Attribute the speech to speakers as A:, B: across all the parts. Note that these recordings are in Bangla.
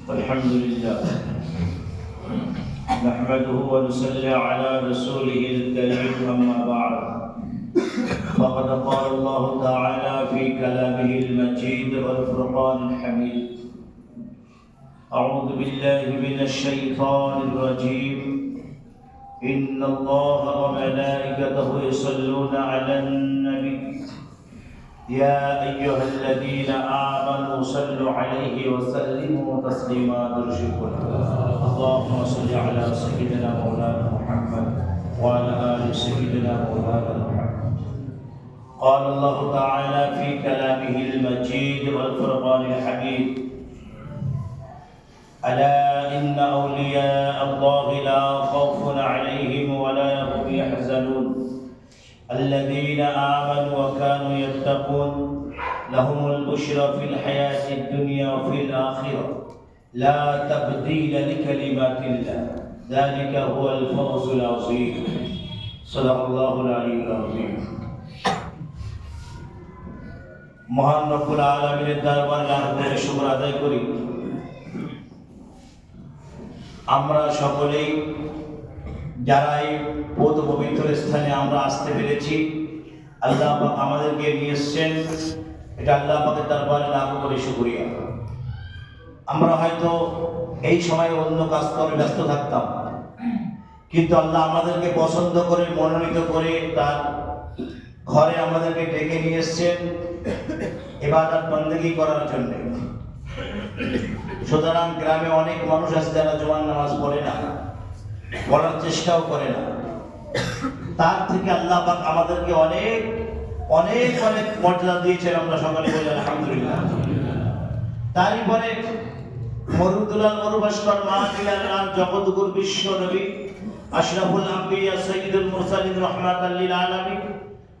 A: الحمد لله نحمده ونصلي على رسوله الكريم أما بعد فقد قال الله تعالى في كلامه المجيد والفرقان الحميد أعوذ بالله من الشيطان الرجيم إن الله وملائكته يصلون على النبي يا أيها الذين آمنوا صلوا عليه وسلموا تسليما ترشدون اللهم صل على سيدنا مولانا محمد وعلى آل سيدنا مولانا محمد قال الله تعالى في كلامه المجيد والفرقان الحميد ألا إن أولياء الله لا خوف عليهم ولا هم يحزنون الذين آمنوا وكانوا يتقون لهم البشرى في الحياة الدنيا وفي الآخرة لا تبديل لكلمات الله ذلك هو الفوز العظيم صدق الله العلي العظيم মহান রব্বুল আলামিনের দরবারে লাখ কোটি শুকর আদায় করি। আমরা সকলেই যারা এই পবিত্র স্থানে আমরা আসতে পেরেছি, আল্লাহ পাক আমাদেরকে নিয়ে এসেছেন, এটা আল্লাহ পাকের দরবারে লাখ কোটি শুকরিয়া। আমরা হয়তো এই সময় অন্য কাজ করে ব্যস্ত থাকতাম, কিন্তু আল্লাহ আমাদেরকে পছন্দ করে মনোনীত করে তার ঘরে আমাদেরকে ডেকে নিয়ে এসেছেন ইবাদত বন্দেগী করার জন্য। সুতরাং গ্রামে অনেক মানুষ আছে যারা জুমার নামাজ পড়ে না, পড়ার চেষ্টাও করে না, তার থেকে আল্লাহ পাক আমাদেরকে অনেক অনেক অনেক মর্যাদা দিয়েছেন। আমরা সকলে বলি আলহামদুলিল্লাহ। তারই পরে মরুদুলাল মরুভাস্কর মাহফিলার নাম জগৎগুরু বিশ্ব নবী আশরাফুল আম্বিয়া সাইয়্যিদুল মুরসালিন রাহমাতাল লিল আলামিন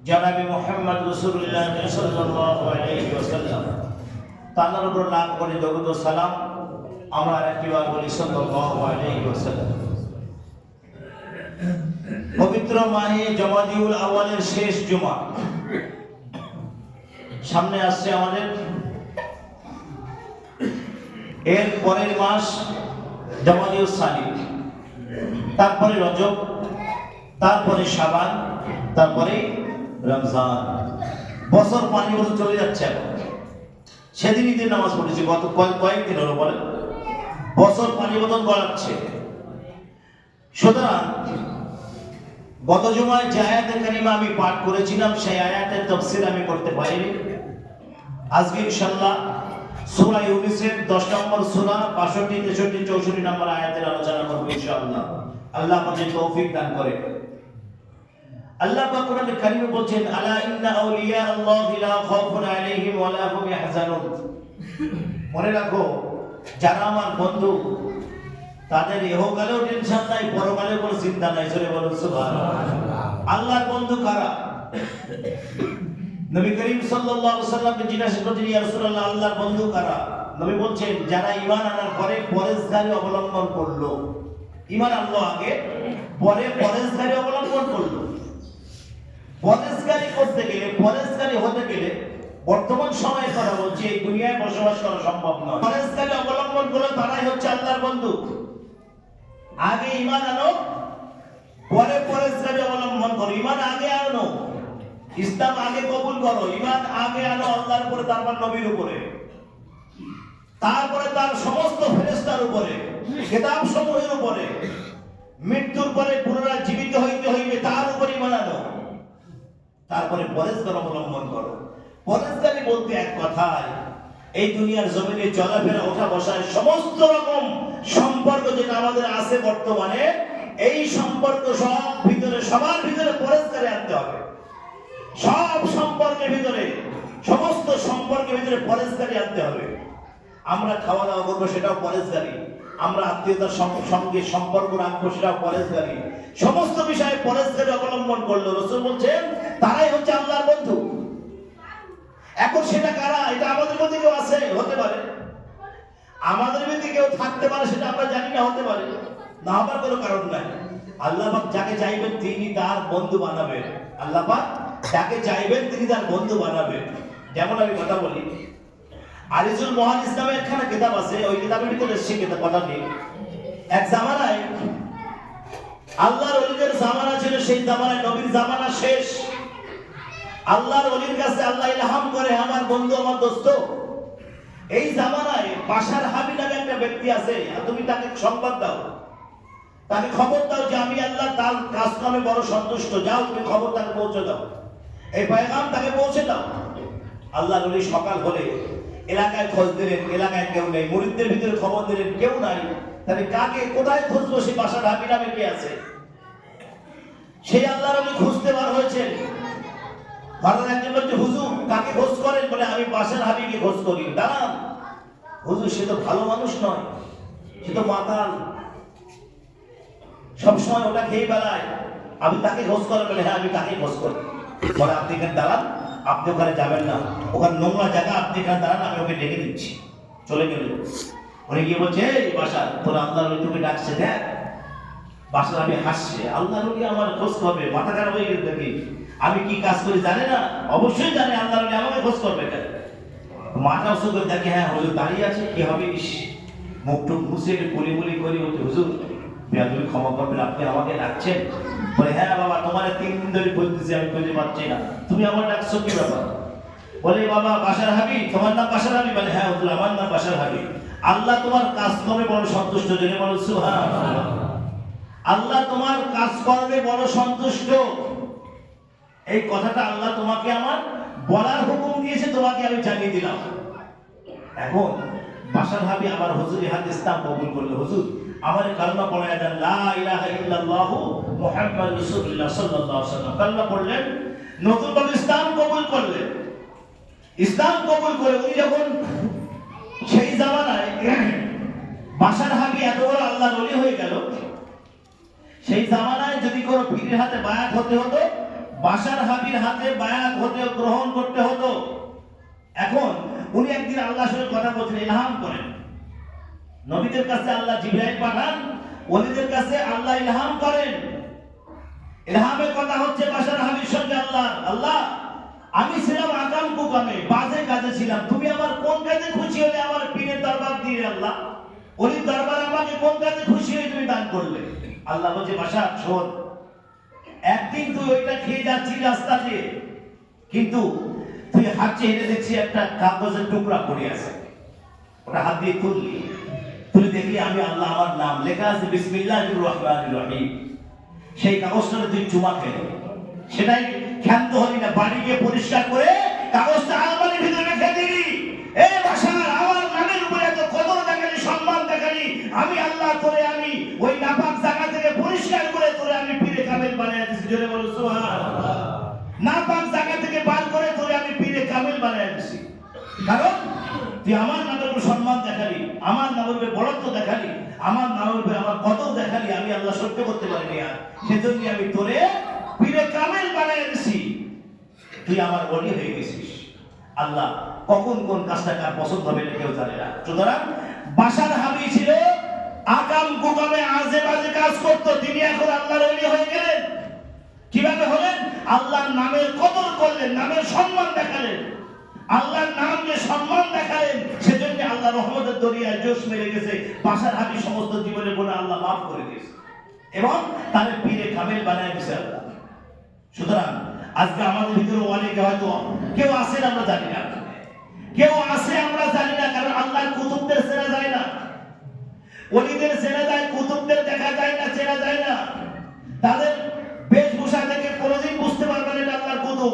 A: জনাবে মুহাম্মদ রাসূলুল্লাহ সাল্লাল্লাহু আলাইহি ওয়াসাল্লাম তার উপর লাখ কোটি দরুদ ও সালাম আমরা একবার বলি সাল্লাল্লাহু আলাইহি ওয়াসাল্লাম। পবিত্র মাহে জমাদিউল আউয়ালের শেষ জুমা সামনে আসছে আমাদের। এর পরের মাস জমাদিউল সানি, তারপরে রজব, তারপরে শাবান, তারপরে রমজান। বছর পানি বছর চলে যাচ্ছে। সেদিন ঈদের নামাজ পড়েছি, গত কয়েকদিন হলো বলে বছর পানি বদল গড়াচ্ছে। সুতরাং গত জুমায় যে আয়াতে কারিমা আমি পাঠ করেছিলাম সেই আয়াতের তাফসীর আমি করতে পারিনি। আজকে ইনশাআল্লাহ সূরা ইউনূসের 10 নম্বর সূরা 65, 63, 64 নম্বর আয়াতের আলোচনা করব ইনশাআল্লাহ। আল্লাহ আমাদের তৌফিক দান করে। আল্লাহ পাক কোরআনে কারিমে বলেন আলা ইন্না আউলিয়া আল্লাহি লা খাউফুন আলাইহিম ওয়া লা হুম ইয়াহজানুন। মনে রাখো, যারা আমার বন্ধু তাদের ইহকালেও টেনশন নাই, পরকালেও কোনো চিন্তা নাই। জোরে বলুন সুবহানাল্লাহ। আল্লাহর বন্ধু কারা? নবী করিম সাল্লাল্লাহু আলাইহি ওয়াসাল্লামকে জিজ্ঞাসা করলেন, ইয়া রাসূলুল্লাহ, আল্লাহর বন্ধু কারা? নবী বলছেন, যারা ঈমান আনার পরে পরেশগারি অবলম্বন করলো। ঈমান আনলো আগে, পরে পরেশগারি অবলম্বন করলো। পরেশগারি করতে গেলে, পরেশগারি হতে গেলে বর্তমান সময়ে কথা বলছি, এই দুনিয়ায় বসবাস করা সম্ভব নয়। পরেশগারি অবলম্বন করলে তারাই হচ্ছে আল্লাহর বন্ধু। আগে ঈমান আনো, পরে পরেশগারি অবলম্বন করো। ঈমান আগে আনো, ইসলাম আগে কবুল করো। ঈমান আগে আনো আল্লাহর উপরে, তারপর নবীর উপরে, তারপরে তার সমস্ত ফেরেশতার উপরে, কিতাব সমূহের উপরে। মৃত্যুর পরে পুনরায় জীবিত হইতে হইবে, তার উপরে ঈমান আনো। তারপরে পরেশগারি অবলম্বন করো। পরেশগারি বলতে এক কথায় এই দুনিয়ার জমিনে চলাফেরা, ওঠা বসায় সমস্ত রকম সম্পর্ক যেটা আমাদের আছে বর্তমানে, এই সম্পর্ক সব ভিতরে, সবার ভিতরে পরেশগারি আনতে হবে। সব সম্পর্কের ভিতরে, সমস্ত সম্পর্কের ভিতরে পরেশগারি আনতে হবে। আমরা খাওয়া দাওয়া করবো, সেটাও পরেশগারি। আমরা আত্মীয়তার সঙ্গে সম্পর্ক রাখবো, সেটাও পরেশগারি। সমস্ত বিষয়ে পরেশগারি অবলম্বন করলো। রাসূল বলছেন তারাই হচ্ছে আল্লাহর বন্ধু। এখন সেটা কারা? এটা আমাদের মধ্যে কেউ আছে, হতে পারে। আমাদের মধ্যে কেউ থাকতে পারে, সেটা আমরা জানি না, হতে পারে না হবার কোনো কারণ নাই। আল্লাহ পাক যাকে চাইবেন তিনি তার বন্ধু বানাবেন। আল্লাহ পাক যাকে চাইবেন তিনি তার বন্ধু বানাবেন। যেমন আমি কথা বলি, আরিজুল মুহাদ্দিস নামে একখানা কিতাব আছে, ওই কিতাবের ভিতরে সে কিতাব কথা নেই। এক জামানায় আল্লাহর ওলিদের জামানা ছিল, সেই জামানায় নবীর জামানা শেষ। আল্লাহর ওলির কাছে আল্লাহ ইলহাম করে, আমার বন্ধু, আমার দোস্ত, এই জামানায় বাশার হাবি নামে একটা ব্যক্তি আছে, তুমি তাকে সংবাদ দাও, তাকে খবর দাও যে আমি আল্লাহ তার কাজ কামে বড় সন্তুষ্ট। যাও তুমি খবর তাকে পৌঁছে দাও, এই পয়গাম তাকে পৌঁছে দাও। আল্লাহর ওলি সকাল হলে এলাকায় খোঁজ দিলেন, এলাকায় কেউ নেই। মুরিদদের ভিতরে খবর দিলেন, কেউ নাই। তাহলে কাকে কোথায় খুঁজবো? সেই বাশার হাবি নামে কে আছে? সেই আল্লাহর ওলি খুঁজতে বার হয়েছেন। হঠাৎ একজন বলছে, হুজুর কাকে খোঁজ করেন? বলে আমি বাশার হাবিকে খোঁজ করি। দাঁড়ান হুজুর, সে তো ভালো মানুষ নয়, সে তো মাতাল, সবসময় ওটা খেয়ে বেড়ায়, আমি তাকে খোঁজ করেন? বলে হ্যাঁ আমি তাকে খোঁজ করি। বলে আপনি এখানে দাঁড়ান, আপনি ওখানে যাবেন না, ওখানে নোংরা জায়গা, আপনি এখানে দাঁড়ান, আমি ওকে ডেকে দিচ্ছি। চলে গেল। উনি গিয়ে বলছে, এই বাশার, তোর আল্লাহর ওলি তোকে ডাকছে, দেখ। বাশার হাবি হাসছে, আল্লাহর ওলি আমার খোঁজ করবে? মাথা খারাপ হয়ে গেল দেখি, আমি কি কাজ করি জানে না? অবশ্যই জানে, আল্লাহর ওলি আমাকে খোঁজ করবে কেন? মাথা উঁচু করে দেখে, হ্যাঁ হুজুর দাঁড়িয়ে আছে, কি হবে? মুখ টুক মুছে পুলি পুলি করি, বলছে হুজুর তুমি ক্ষমা করবেন, আপনি আমাকে ডাকছেন? বলে হ্যাঁ বাবা, তোমার 3 দিন ধরে বলতেছি, আমি খুঁজে পাচ্ছি না, তুমি আমার ডাকছো কি ব্যাপার? বলে বাবা বাশার হাবি, তোমার নাম বাশার হাবি? বলে হ্যাঁ হুজুর আমার নাম বাশার হাবি। আল্লাহ তোমার কাজ কর্মে বড় সন্তুষ্ট। জেনে বলো সুবহানাল্লাহ। আল্লাহ তোমার কাজ কর্মে বড় সন্তুষ্ট। এই কথাটা আল্লাহ তোমাকে আমার বলার হুকুম দিয়েছে, তোমাকে আমি জানিয়ে দিলাম। এখন বাশার হাবি আমার হুজুর হাত ইসলাম কবুল করলো। হুজুর আমার কালমা পড়ায় দেন, লা ইলাহা ইল্লাল্লাহু মুহাম্মাদুর রাসূলুল্লাহ সাল্লাল্লাহু আলাইহি ওয়াসাল্লাম। কালমা পড়লেন, নতুন ভাবে ইসলাম কবুল করলেন। ইসলাম কবুল করে উনি যখন সেই জামানায় বাশার হাবি এত বড় আল্লাহর ওলি হয়ে গেল, সেই জামানায় যদি কোনো পীরের হাতে বায়াত হতে হতো, বাশার হাবির হাতে বায়াত হতে গ্রহণ করতে হতো। এখন উনি একদিন আল্লাহর সঙ্গে কথা বলছেন, ইলহাম করেন। নবীদের কাছে আল্লাহ জিবরাইল পাঠান, ওলিদের কাছে আল্লাহ ইলহাম করেন। ইলহামের কথা হচ্ছে বাশার হাবির সঙ্গে আল্লাহ আমি ছিলাম আকাম কুকামে, বাজে কাজে ছিলাম, তুমি আমার কোন কাজে খুশি হলে আমার পীরের দরবার দিয়ে আল্লাহ, ওলির দরবার আমাকে কোন কাজে খুশি হয়ে তুমি দান করলে? আল্লাহ বলছে, বাশার শোন, একদিন তুই ওইটা খেয়ে যাচ্ছিস রাস্তা দিয়ে, কিন্তু তুই হাঁটছে, হেঁটে দেখছি একটা কাগজের টুকরা পড়ে আছে, ওটা হাত দিয়ে তুলে দেখলি আমি আল্লাহ, আমার নাম লেখা আছে বিসমিল্লাহির রহমানির রহিম। সেই কাগজটা তুই চুমা খেলি, সেটাই ক্ষান্ত হলি না, বাড়ি গিয়ে পরিষ্কার করে কাগজটা আলমারির ভিতরে রেখে দিলি। এই বাশার, আমার নামের উপরে এত কদর দেখালি, সম্মান দেখালি, আমি আল্লাহ তোরে আমি ওই নাপাক জায়গা থেকে পরিষ্কার করে তোরে আমি পীরে কামেল বানিয়ে দিয়েছি। জোরে বলো সুবহানাল্লাহ। নাপাক জায়গা থেকে বার করে তোরে আমি পীরে কামেল বানিয়ে দিয়েছি, কারণ তুই আমার নামের উপর সম্মান দেখালি, আমার নামের উপরে বড়ত্ব দেখালি, আমার নামের উপরে আমার কদর দেখালি, আমি আল্লাহ সহ্য করতে পারিনি, আর সেজন্য আমি তোরে পীরে কামেল বানিয়ে দিয়েছি, তুই আমার ওলি হয়ে গেছিস। আল্লাহ কখন কোন কাজটা কার পছন্দ হবে এটা কেউ জানে না। সুতরাং বাশার হাবি ছিল আকাম কুকামে, আজে বাজে কাজ করতো, তিনি এখন আল্লাহর ওলি হয়ে গেলেন। কিভাবে হলেন? আল্লাহর নামের কদর করলেন, নামের সম্মান দেখালেন, আল্লাহর নামকে সম্মান দেখালেন, সেজন্য আল্লাহ রহমতের দরিয়ায় জোশ মেরে গেছে। বাশার হাবি সমস্ত জীবনের গুনাহ আল্লাহ মাফ করে দিয়েছে এবং তাদের পীরে কামেল বানায় দিয়েছে আল্লাহ। সুতরাং আজকে আমাদের ভিতরে অনেকে হয়তো কেউ আসেন আমরা জানি না, কেউ আসে আমরা জানি না, কারণ আল্লাহর কুতুবদের চেনা যায় না, ওলিদের চেনা যায়, কুতুবদের দেখা যায় না, চেনা যায় না। তাদের বেশভূষা থেকে কোনোদিন বুঝতে পারবেন এটা আল্লাহর কুতুব।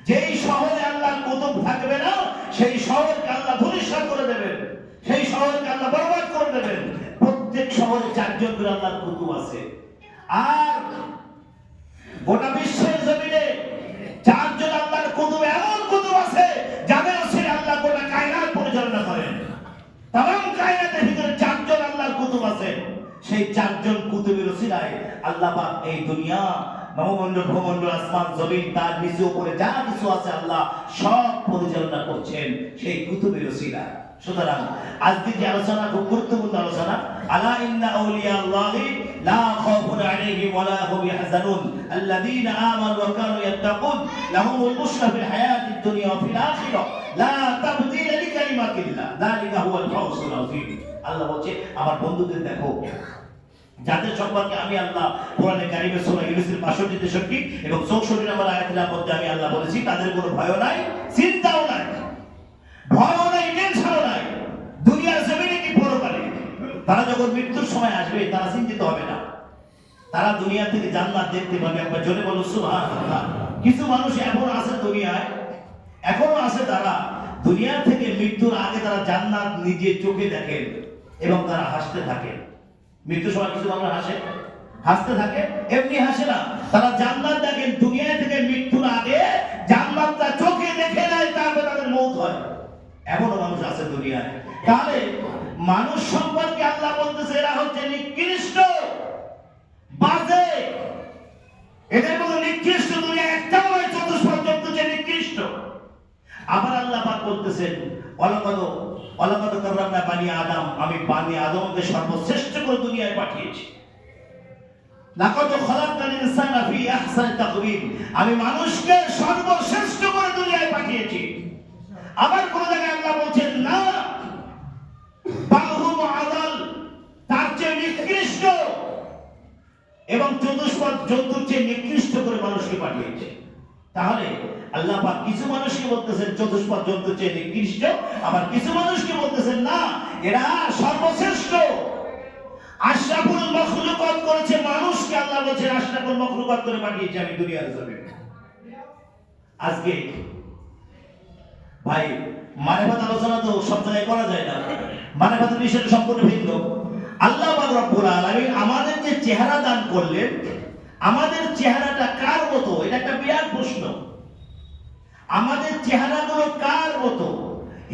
A: যেই শহরে আল্লাহর কুতুব থাকবে না, সেই শহরকে আল্লাহ ধূলিসাৎ করে দেবেন, সেই শহরকে আল্লাহ বরবাদ করে দেবেন। প্রত্যেক শহরে 4 জন করে আল্লাহর কুতুব আছে, আর গোটা বিশ্বের জমিনে 4 জন আল্লাহর কুতুব, এমন কুতুব আছে যাদের ওসিলায় আল্লাহ গোটা কায়নাত পরিচালনা করেন। তামাম কায়নাতের ভিতরে 4 জন আল্লাহর কুতুব আছে। সেই 4 জন কুতুবের ওসিলায় আল্লাহ পাক এই দুনিয়া, নবমণ্ডল, ভূমণ্ডল, আসমান, জমিন, তার নিচে উপরে যা কিছু আছে আল্লাহ সব পরিচালনা করছেন সেই কুতুবের ওসিলায়। সুতরাং আজকে যে আলোচনা খুব গুরুত্বপূর্ণ আলোচনা, আলা ইন্না আউলিয়া আল্লাহি লা খাউফুন আলাইহিম ওয়া লা হুম ইয়াহজানুন আল্লাযীনা আমানু ওয়া কানু ইয়াত্তাকুন লাহুমুল বুশরা ফিল হায়াতিদ দুনিয়া ওয়া ফিল আখিরাহ লা তাবদীলা লিকালিমাতিল্লাহ যালিকা হুয়াল ফাওজুল আযীম। আল্লাহ বলছে আমার বন্ধুদের দেখো যাদের সম্পর্কে আমি আল্লাহ কোরআনে কারিমে সূরা ইউনূসের ৬২ এবং ৬৪ নম্বর আয়াতের মধ্যে আমি আল্লাহ বলেছি তাদের কোনো ভয় নাই, চিন্তাও নাই, ভয়ও নাই, টেনশনও নাই, দুনিয়ার জমিনে কি পরকালে। তারা যখন মৃত্যুর সময় আসবে তারা চিন্তিত হবে না, তারা দুনিয়া থেকে জান্নাত দেখতে পাবে। একবার জোরে বলো সুবহানাল্লাহ। কিছু মানুষ এখনো আছে দুনিয়ায়, এখনো আছে তারা দুনিয়া থেকে মৃত্যুর আগে তারা জান্নাত নিজে চোখে দেখেন এবং তারা হাসতে থাকে। মৃত্যুর সময় কিছু মানুষ হাসতে থাকে, এমনি হাসে না, তারা জান্নাত দেখেন দুনিয়া থেকে মৃত্যুর আগে জান্নাতটা চোখে দেখে নেয়, তারপর তাদের মওত হয়। এমনও মানুষ আছে দুনিয়ায়। তাহলে মানুষ সম্পর্কে আল্লাহ বলতেছে এরা হচ্ছে নিকৃষ্ট, বাজে, এদের মধ্যে নিকৃষ্ট দুনিয়া একটাও নয়, চতুষ্পদ জন্তু যে নিকৃষ্ট। আবার আল্লাহ পাক বলতেছেন অলকত কাররামনা বানি আদম, আমি বানি আদমকে সর্বশ্রেষ্ঠ করে দুনিয়ায় পাঠিয়েছি। লাকাদ খালাকনাল ইনসানা ফি আহসানি তাকওয়িম, আমি মানুষকে সর্বশ্রেষ্ঠ করে দুনিয়ায় পাঠিয়েছি। আবার কোন জায়গায় আল্লাহ বলছেন না বালহুম আদাল, তার চেয়ে নিকৃষ্ট এবং চতুষ্পদ জন্তুর চেয়ে নিকৃষ্ট করে মানুষকে পাঠিয়েছে। তাহলে আল্লাহ পাক কিছু মানুষকে বলতেছেন চতুষ্পদ জন্তুর চেয়ে নিকৃষ্ট, আবার কিছু মানুষকে বলতেছেন না এরা সর্বশ্রেষ্ঠ। আশরাফুল মাখলুকাত করেছে মানুষকে, আল্লাহ বলেছেন আশরাফুল মাখলুকাত করে পাঠিয়েছি আমি দুনিয়ার জমিনে। আজকে ভাই মারিফাত আলোচনা তো সব জায়গায় করা যায় না, মারিফাতের বিষয়টা সম্পূর্ণ ভিন্ন। আল্লাহ পাক রব্বুল আলামিন আমাদের যে চেহারা দান করলেন, আমাদের চেহারাটা কার মতো? এটা একটা বিরাট প্রশ্ন। আমাদের চেহারাগুলো কার মতো?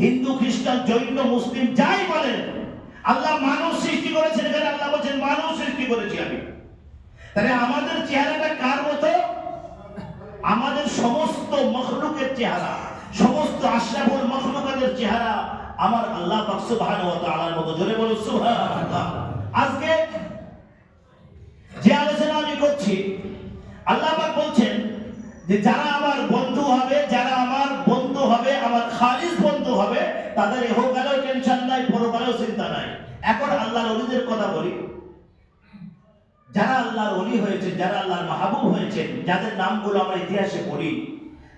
A: হিন্দু, খ্রিস্টান, জৈন, মুসলিম যাই বলেন, আল্লাহ মানুষ সৃষ্টি করেছেন, এখানে আল্লাহ বলেছেন মানুষ সৃষ্টি করেছি আমি। তাহলে আমাদের চেহারাটা কার মতো? আমাদের সমস্ত মখলুকের চেহারা, সমস্ত আশরাফুল মখলুকাতের চেহারা আমার আল্লাহ পাক সুবহানাহু ওয়া তাআলার মতো। জোরে বলুন সুবহানাল্লাহ। আজকে যে আলোচনা আমি করছি, আল্লাহ পাক বলছেন যে যারা আমার বন্ধু হবে, যারা আমার বন্ধু হবে, আমার খালিস বন্ধু হবে, তাদের ইহকালেও টেনশন নাই, পরকালেও চিন্তা নাই। এখন আল্লাহর ওলিদের কথা বলি। যারা আল্লাহর ওলি হয়েছে, যারা আল্লাহর মাহবুব হয়েছে, যাদের নামগুলো আমরা ইতিহাসে পড়ি,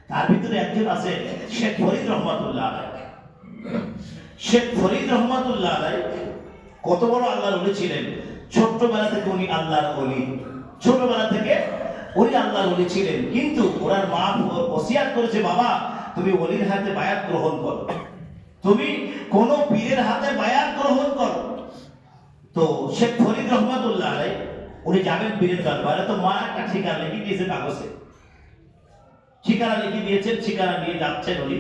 A: তার ভিতরে একজন আছে শেখ ফরিদ রহমাতুল্লাহ আলাইহি। শেখ ফরিদ রহমাতুল্লাহ আলাইহি কত বড় আল্লাহর ওলি ছিলেন। ছোট্টবেলা থেকে উনি আল্লাহর ওলি, ছোটবেলা থেকে উনি আল্লাহর ওলি ছিলেন। কিন্তু ওনার মা ওসিয়াত করেছে, বাবা তুমি ওলির হাতে বায়াত গ্রহণ করো, তুমি কোন পীরের হাতে বায়াত গ্রহণ করো। তো শেখ ফরিদ রহমাতুল্লাহ আলাইহি উনি যাবেন পীরের দরবারে। তো মা একটা ঠিকানা লিখে দিয়েছে কাগজে, ঠিকানা লিখে দিয়েছেন, ঠিকানা নিয়ে যাচ্ছেন উনি,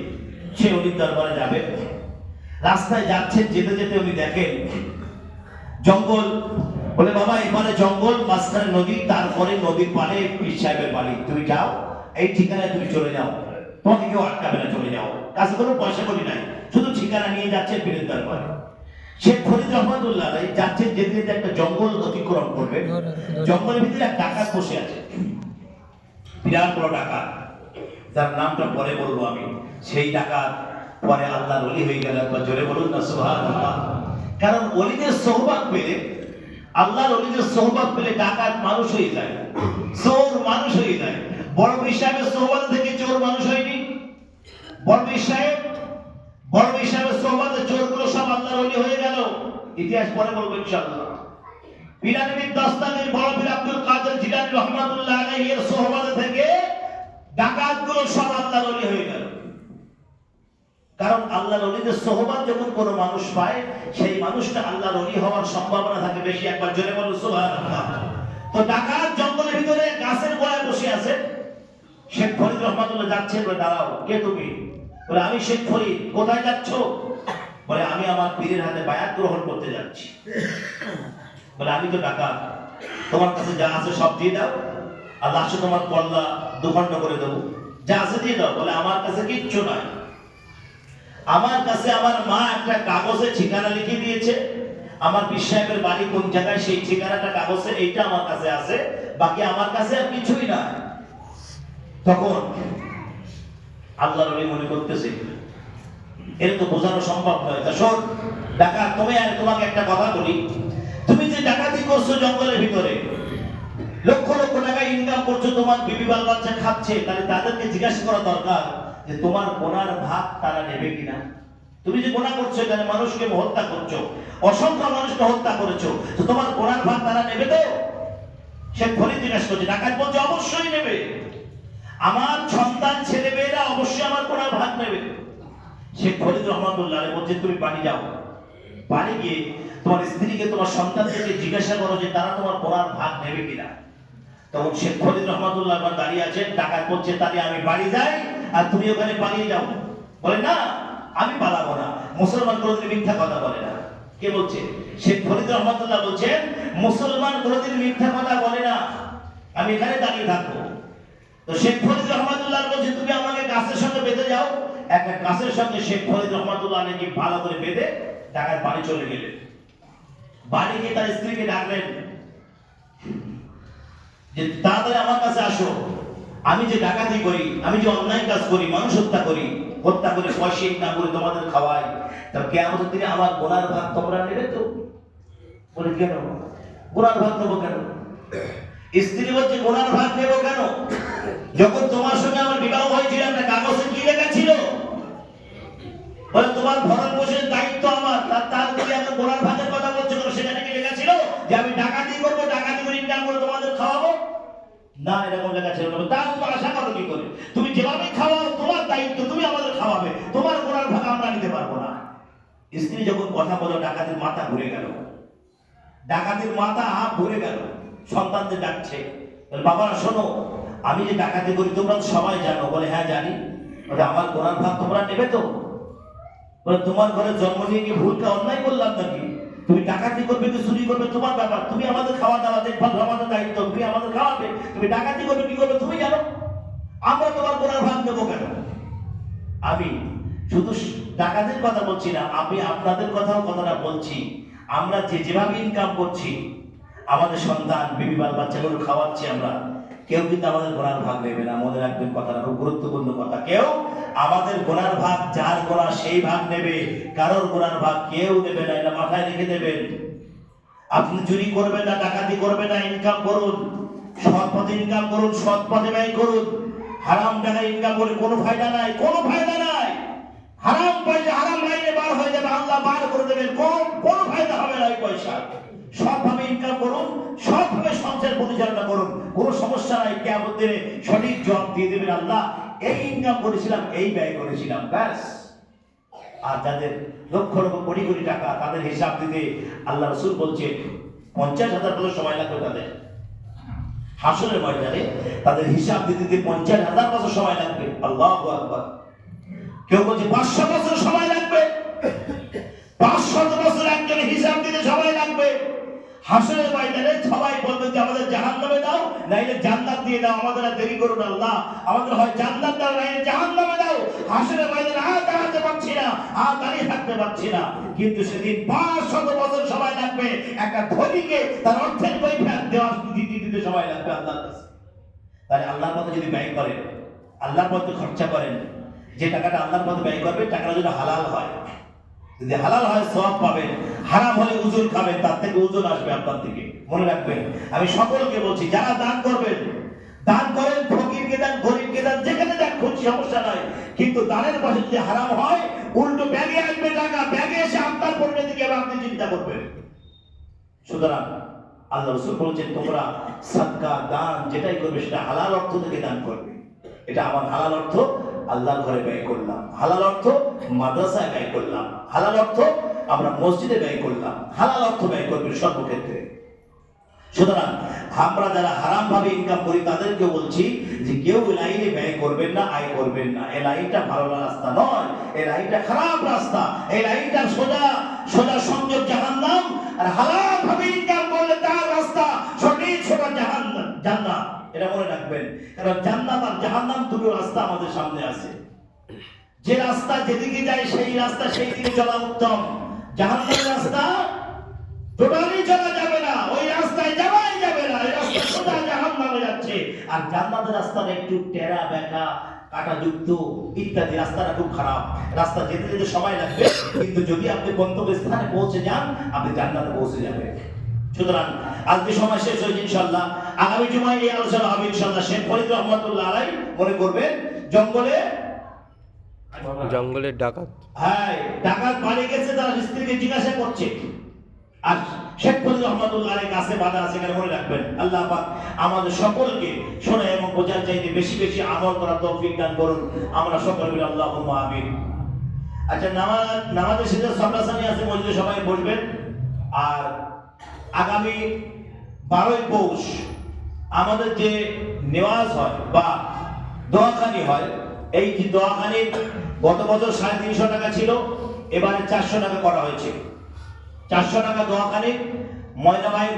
A: সে ওলির দরবারে যাবে। রাস্তায় যাচ্ছেন, যেতে যেতে উনি দেখেন জঙ্গল। বলে বাবা এবারে জঙ্গল, মাঝখানে নদী, তারপরে নদীর পাড়ে পীর সাহেবের বাড়ি, তুমি যাও, এই ঠিকানায় তুমি চলে যাও, তোমাকে কেউ আটকাবে না, চলে যাও, কাছে কোনো পয়সা করি নাই, শুধু ঠিকানা নিয়ে যাচ্ছেন পীরের দরবারে। শেখ ফরিদ রহমাতুল্লাহ আলাইহি যাচ্ছেন, যেতে যেতে একটা জঙ্গল অতিক্রম করবে। জঙ্গলের ভিতরে এক ডাকাত বসে আছে, বিরাট বড় ডাকাত, যার নামটা পরে বলবো আমি। সেই ডাকাত পরে আল্লাহর ওলি হয়ে গেল। একবার জোরে বলুন না সুবহানাল্লাহ। কারণ ওলিদের সোহবত পেলে, আল্লাহর ওলিদের সোহবত পেলে ডাকাত মানুষ হয়ে যায়, চোর মানুষ হয়ে যায়। বড় পীর সাহেবের সোহবত থেকে চোর মানুষ হয়নি। বড় পীর সাহেবের সোহবতে চোরগুলো সব আল্লাহর ওলি হয়ে গেল। ইতিহাস পরে বলবো ইনশাআল্লাহ। পীরানবীর দস্তানের বড় পীর আব্দুল কাদের জিলানী রহমাতুল্লাহ আলাইহি এর সোহবত থেকে ডাকাতগুলো সব আল্লাহর ওলি হয়ে গেল। কারণ আল্লাহর ওলিদের সোহবত যখন কোনো মানুষ পায়, সেই মানুষটা আল্লাহর ওলি হওয়ার সম্ভাবনা থাকে বেশি। একবার জোরে বলুন সুবহানাল্লাহ। তো ডাকাত জঙ্গলের ভিতরে গাছের গোড়ায় বসে আছে। শেখ ফরিদ রহমাতুল্লাহ যাচ্ছে, বলে দাঁড়াও, কে তুমি? বলে আমি শেখ ফরিদ। কোথায় যাচ্ছ? বলে আমি আমার পীরের হাতে বায়াত গ্রহণ করতে যাচ্ছি। বলে আমি তো ডাকাত, তোমার কাছে যা আছে সব দিয়ে দাও, আর লাস্টে তোমার পল্লা দুখণ্ড করে দেবো, যা আছে দিয়ে দাও। বলে আমার কাছে কিচ্ছু নাই। আমার কাছে আমার মা একটা কাগজে ঠিকানা লিখে দিয়েছে, আমার পীর সাহেবের বাড়ি কোন জায়গায় সেই ঠিকানাটা কাগজে এইটা আমার কাছে আছে, বাকি আমার কাছে আর কিছুই না। তখন আল্লাহর ওলি মনে করতেছে এর তো বোঝানো সম্ভব নয়। তা শোন ডাকাত, তোমাকে একটা কথা বলি, তুমি যে ডাকাতি করছো জঙ্গলের ভিতরে, লক্ষ লক্ষ টাকা ইনকাম করছো, তোমার বিবি বাল বাচ্চা খাচ্ছে, তাহলে তাদেরকে জিজ্ঞাসা করা দরকার যে তোমার গোনার ভাগ তারা নেবে কিনা। তুমি যে গোনা করছো, এখানে মানুষকে হত্যা করছো, অসংখ্য মানুষকে হত্যা করেছো, তো তোমার গোনার ভাগ তারা নেবে তো? সে ফরিদ জিজ্ঞাসা করছে, ডাকাত বলছে অবশ্যই নেবে, আমার সন্তান ছেলে মেয়েরা অবশ্যই আমার গোনার ভাগ নেবে। শেখ ফরিদ রহমাতুল্লাহ বলছে তুমি বাড়ি যাও, বাড়ি গিয়ে তোমার স্ত্রীকে তোমার সন্তানদেরকে জিজ্ঞাসা করো যে তারা তোমার গোনার ভাগ নেবে কিনা। তখন শেখ ফরিদ রহমাতুল্লাহ দাঁড়িয়ে আছেন, ডাকাত বলছে তাহলে আমি বাড়ি যাই আর তুমি ওখানে পালিয়ে যাও। বলে না, আমি পালাবো না, মুসলমান কোনোদিন মিথ্যা কথা বলে না। কে বলছে? শেখ ফরিদ রহমাতুল্লাহ বলছেন মুসলমান কোনোদিন মিথ্যা কথা বলে না, আমি এখানে দাঁড়িয়ে থাকবো। তো শেখ ফরিদ রহমাতুল্লাহ বলছে তুমি আমাকে গাছের সঙ্গে বেঁধে যাও। একটা গাছের সঙ্গে শেখ ফরিদ রহমাতুল্লাহ নাকি ভালো করে বেঁধে ডাকাত বাড়ি চলে গেলেন। বাড়ি গিয়ে তার স্ত্রীকে ডাকলেন যে তাড়াতাড়ি আমার কাছে আসো, আমি যে ডাকাতি করি, আমি যে অন্যায় কাজ করি, মানুষ হত্যা করে পয়সা ইনকাম করে তোমাদের খাওয়াই, তা কিয়ামতের দিনে আমার গোনার ভাগ তোমরা নেবে তো? বলে কেন গোনার ভাগ নেবো কেন? স্ত্রী বলছে গোনার ভাগ নেবো কেন? যখন তোমার সঙ্গে আমার বিবাহ হয়েছিল একটা কাগজে কি লেখা ছিল? বলে তোমার ভরণ পোষণের দায়িত্ব আমার, তার দিকে আমার গোনার ভাগের কথা বলছে কেন? সেখানে কি লেখা ছিল যে আমি ডাকাতি করবো, ডাকাতি করে ইনকাম করে তোমাদের খাওয়াবো? না, এরকম লেখা ছিল না। তার তোমার আশা করো কি করে? তুমি যেভাবে খাওয়াও তোমার দায়িত্ব, তুমি আমাদের খাওয়াবে, তোমার গোনার ভাগ আমরা নিতে পারবো না। স্ত্রী যখন কথা বলো ডাকাতির মাথা ঘুরে গেল, ডাকাতির মাথা ঘুরে গেল, সন্তানদের ডাকছে, বাবারা শোনো, আমি যে ডাকাতি করি তোমরা সবাই জানো। বলে হ্যাঁ জানি। বলে আমার গোনার ভাগ তোমরা নেবে তো? বলে তোমার ঘরে জন্ম নিয়ে গিয়ে ভুলটা অন্যায় করলাম নাকি? তুমি ডাকাতি করবে কি চুরি করবে তোমার ব্যাপার, তুমি আমাদের খাওয়া দাওয়া দেখভাল আমাদের দায়িত্ব, তুমি আমাদের খাওয়াবে, তুমি ডাকাতি করবে কি করবে তুমি জানো, আমরা তোমার গোনার ভাগ নেবো কেন? আমি শুধু ডাকাতের কথা বলছি না, আমি আপনাদের কথাটা বলছি। আমরা যেভাবে ইনকাম করছি, আমাদের সন্তান বিবি বাল বাচ্চাগুলো খাওয়াচ্ছি, আমরা কেউ কিন্তু আমাদের গোনার ভাগ নেবে না। মনে রাখবেন কথাটা খুব গুরুত্বপূর্ণ কথা, কেউ আমাদের গোনার ভাগ, যার গোনা সেই ভাগ নেবে, কারোর গোনার ভাগ কেউ নেবে না, এটা মাথায় রেখে দেবেন। আপনি চুরি করবেন না, ডাকাতি করবেন না, ইনকাম করুন, সৎ পথে ইনকাম করুন, সৎ পথে ব্যয় করুন। হারাম টাকা ইনকাম করে কোনো ফায়দা নাই, কোনো ফায়দা নাই। হারাম পয়সা হারাম লাইনে বার হয়ে যাবে, আল্লাহ বার করে দেবেন, কোনো ফায়দা হবে না। এই পয়সা সৎভাবে ইনকাম করুন, সৎভাবে সংসার পরিচালনা করুন, কোনো সমস্যা নাই। কিয়ামতের দিনে সঠিক জবাব দিয়ে দেবেন, আল্লাহ এই ইনকাম করেছিলাম, এই ব্যয় করেছিলাম, ব্যাস। আর যাদের লক্ষ লক্ষ কোটি কোটি টাকা, তাদের হিসাব দিতে আল্লাহ রাসূল বলছে 50,000 বছর সময় লাগবে তাদের। হাসরের ময়দানে তাদের হিসাব দিতে 50,000 বছর সময় লাগবে। আল্লাহু আকবার। কেউ বলছে 500 বছর সময় লাগবে, 500 বছর একজনের হিসাব দিতে সময় লাগবে। হাসরের ময়দানে সবাই বলবে যে আমাদের জাহান্নামে দাও, নাইলে জান্নাত দিয়ে দাও, আমাদের আর দেরি করুন আল্লাহ, আমাদের হয় জান্নাত দাও নাইলে জাহান্নামে দাও। হাসরের ময়দানে আর দাঁড়াতে পারছি না, আর দাঁড়িয়ে থাকতে পারছি না। কিন্তু সেদিন 500 বছর সময় লাগবে একটা ধনীকে তার অর্থের কৈফিয়ত দেওয়ার দিতে সময় লাগবে আল্লাহর কাছে। তাহলে আল্লাহর পথে যদি ব্যয় করেন, আল্লাহর পথে খরচা করেন, যে টাকাটা আল্লাহর পথে ব্যয় করবে টাকাটা যদি হালাল হয়, যদি হালাল হয় সওয়াব পাবেন, হারাম হলে উজুর খাবেন, তার থেকে ওজন আসবে আপনার দিকে। মনে রাখবেন, আমি সকলকে বলছি যারা দান করবেন, দান করেন, ফকিরকে দান, গরিবকে দান, যেখানে দান খুব সমস্যা নাই, কিন্তু দানের পাশে যদি হারাম হয় উল্টো ব্যাগে আসবে টাকা, ব্যাগে এসে আপনার পরিণতি কি আপনি চিন্তা করবেন। সুতরাং আল্লাহ রাসূল বলেছেন তোমরা সাদকা দান যেটাই করবে সেটা হালাল অর্থ থেকে দান করবে। এটা আমার হালাল অর্থ আল্লাহর ঘরে ব্যয় করলাম, হালাল অর্থ মাদ্রাসায় ব্যয় করলাম, হালাল অর্থ আমরা মসজিদে ব্যয় করলাম, হালাল অর্থ ব্যয় করবে সর্বক্ষেত্রে। সুতরাং আমরা যারা হারাম ভাবে ইনকাম করি তাদেরকে বলছি যে কেউ এই লাইনে ব্যয় করবেন না, আয় করবেন না। এই লাইনটা ভালো রাস্তা নয়, এই লাইনটা খারাপ রাস্তা, এই লাইনটা সোজা সোজা সংযোগ জাহান্নাম। আর হালাল ভাবে ইনকাম করলে তার রাস্তা সঠিক সোজা জাহান্নাম, জান্নাত। এটা মনে রাখবেন, কারণ জান্নাত আর জাহান্নাম দুটো রাস্তা আমাদের সামনে আছে। যে রাস্তা যেদিকে যায় সেই রাস্তা সেই দিকে চলা উত্তম। জাহান্নামের রাস্তা টোটালি চলা যাবে না, ওই রাস্তায় যাওয়াই যাবে না, এই রাস্তা সোজা জাহান্নামে যাচ্ছে। আর জান্নাতের রাস্তাটা একটু টেরা বেঁকা কাঁটাযুক্ত ইত্যাদি, রাস্তাটা খুব খারাপ। রাস্তা যেতে যেতে সময় লাগবে, কিন্তু যদি আপনি গন্তব্যস্থানে পৌঁছে যান আপনি জান্নাতে পৌঁছে যাবেন। সুতরাং আজকে সময় শেষ হয়েছে, ইনশাআল্লাহ আগামী জুমায় এই আলোচনা হবে ইনশাআল্লাহ। শেখ ফরিদ রহমাতুল্লাহ আলাইহি মনে করবেন
B: জঙ্গলের ডাকাত,
A: হ্যাঁ ডাকাত বাড়ি গেছে, তারা স্ত্রীকে জিজ্ঞাসা করছে, আর শেখ ফরিদ রহমাতুল্লাহ আলাইহির কাছে বাধা আছে, কেন মনে রাখবেন। আল্লাহ পাক আমাদের সকলকে শোনা এবং বোঝার চাইতে বেশি বেশি আমল করার তৌফিক দান করুন। আমরা সকলে মিলে আল্লাহুম্মা আমিন। আচ্ছা, নামাজের শেষে সামনাসামনি আছে, মসজিদে সবাই বসবেন। আর আগামী 12ই পৌষ আমাদের যে নেওয়াজ হয় বা দোয়াখানি হয়, এই যে দোয়াখানি গত বছর 350 টাকা ছিল, এবারে 400 টাকা করা হয়েছে। 400 টাকা দোয়াখানি ময়দাবাড়ির